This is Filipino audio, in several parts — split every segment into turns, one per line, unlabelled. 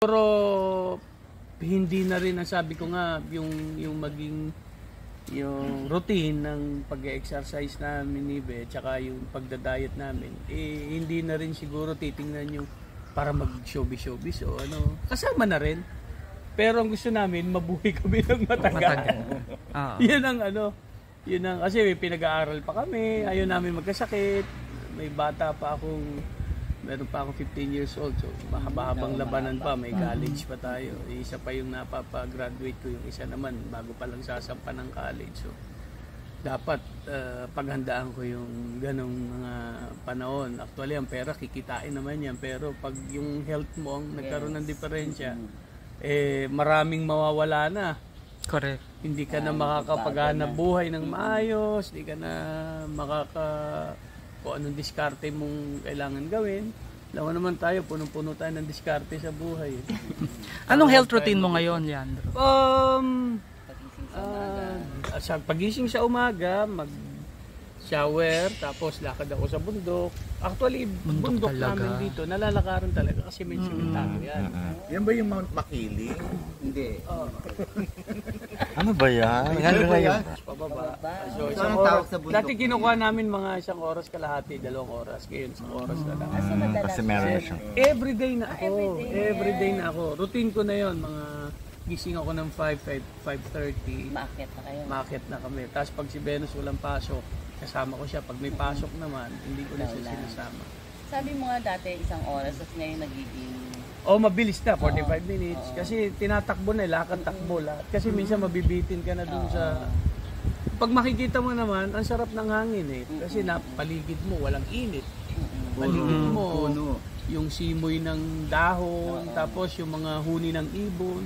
Pero hindi na rin ang sabi ko nga yung maging yung routine ng pag-exercise namin ni Be tsaka yung pagda-diet namin hindi na rin siguro titingnan yung para mag-showbiz o ano kasama na rin pero ang gusto namin mabuhay kami ng matagal. Yun ang kasi may pinag-aaral pa kami, ayaw namin magkasakit, may bata pa akong meron pa akong 15 years old, so mahaba-habang labanan pa, may college pa tayo. Isa pa yung napapa-graduate ko, yung isa naman, bago pa lang sasampa ng college. So, dapat paghandaan ko yung ganong mga panahon. Actually, ang pera, kikitain naman yan. Pero pag yung health mo, nagkaroon ng diferensya, maraming mawawala na.
Correct.
Hindi ka na makakapaghanap buhay ng maayos, hindi ka na kung anong diskarte mong kailangan gawin. Alam mo naman tayo, punong-puno tayo ng diskarte sa buhay.
Anong health routine mo ngayon, Leandro?
Pagising sa umaga, mag-shower, tapos lakad ako sa bundok. Actually, bundok namin dito, nalalakaran talaga kasi may simentado yan.
Yan ba yung Mount Makili?
Hindi.
Ano ba yan? Ano ba yan?
Pababa. So, isang oras. Dati kinukuha namin mga 1 oras kalahati, 2 oras. Ngayon, 1 oras na lang.
Kasi meron na siya.
Everyday na ako. Everyday na ako. Routine ko na yon. Mga gising ako ng 5:30.
Maakyat na kayo.
Maakyat na kami. Tapos pag si Venus walang pasok, kasama ko siya. Pag may pasok naman, hindi ko na siya sinasama.
Sabi mo nga dati 1 oras, at ngayon nagiging...
Mabilis na, 45 minutes. Kasi tinatakbo na, lakad-takbo lahat. Kasi minsan mabibitin ka na dun sa... Pag makikita mo naman, ang sarap ng hangin eh. Kasi paligid mo, walang init. Paligid mo, yung simoy ng dahon, tapos yung mga huni ng ibon.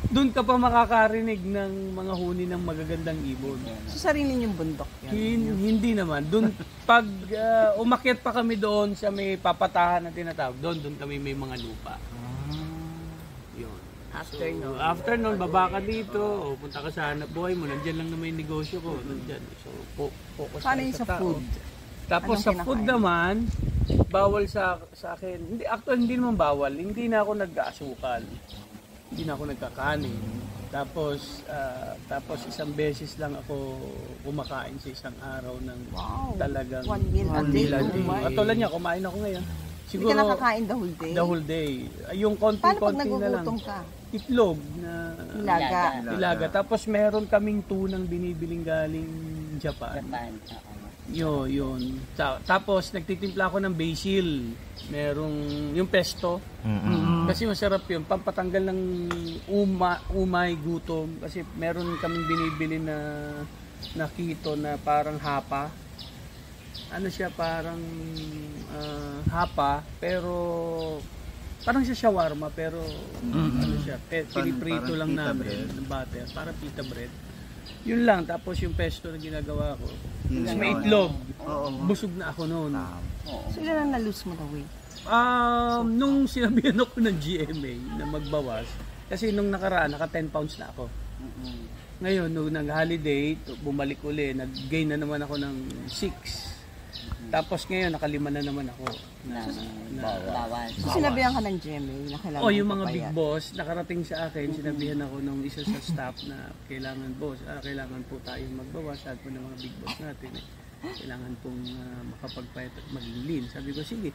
Doon ka pa makakarinig ng mga huni ng magagandang ibon.
So sarili yung bundok yan?
Hindi naman. Doon, pag umakyat pa kami doon sa may papatahan na tinatawag, doon kami may mga lupa. Yun. After nun, baba ka dito, punta ka sa hanap buhay mo, nandyan lang naman yung negosyo ko. Nandyan. So, focus
paano
sa
yung sa
tao.
food?
Tapos sa food naman, bawal sa akin. Hindi, actually, hindi naman bawal. Hindi na ako nag-asukal. Hindi na ako nagkakanin. Tapos isang beses lang ako kumakain sa isang araw ng talagang
1 meal a day.
Katulad niya, kumain ako ngayon. Siguro,
hindi ka nakakain the whole day?
The whole day. Yung
paano pag
konti-konti na lang.
nagugutom ka?
Itlog na
Ilaga.
Tapos meron kaming tunang binibiling galing Japan. Yun. Tapos nagtitimpla ako ng basil. Merong yung pesto. Kasi masarap yun. Pampatanggal ng umay, gutom. Kasi meron kaming binibili na keto na parang hapa. Ano siya, parang hapa, pero parang siya shawarma, pero ano siya, piniprito lang namin ng butter, parang pita bread. Yun lang, tapos yung pesto na ginagawa ko. May itlog. Busog na ako noon.
So ilan ang na-lose mo na weight?
Nung sinabihan ako ng GMA na magbawas, kasi nung nakaraan, naka 10 pounds na ako. Ngayon, nung nag-holiday, bumalik uli, nag-gain na naman ako ng 6. Tapos ngayon, nakalima na naman ako.
Bawal.
So sinabihan ka ng GMA na kailangan
yung mga big boss, nakarating sa akin, sinabihan ako nung isa sa staff na kailangan po tayong magbawas. Sabi po ng mga big boss natin, kailangan pong makapagpayat at maging lean. Sabi ko, sige.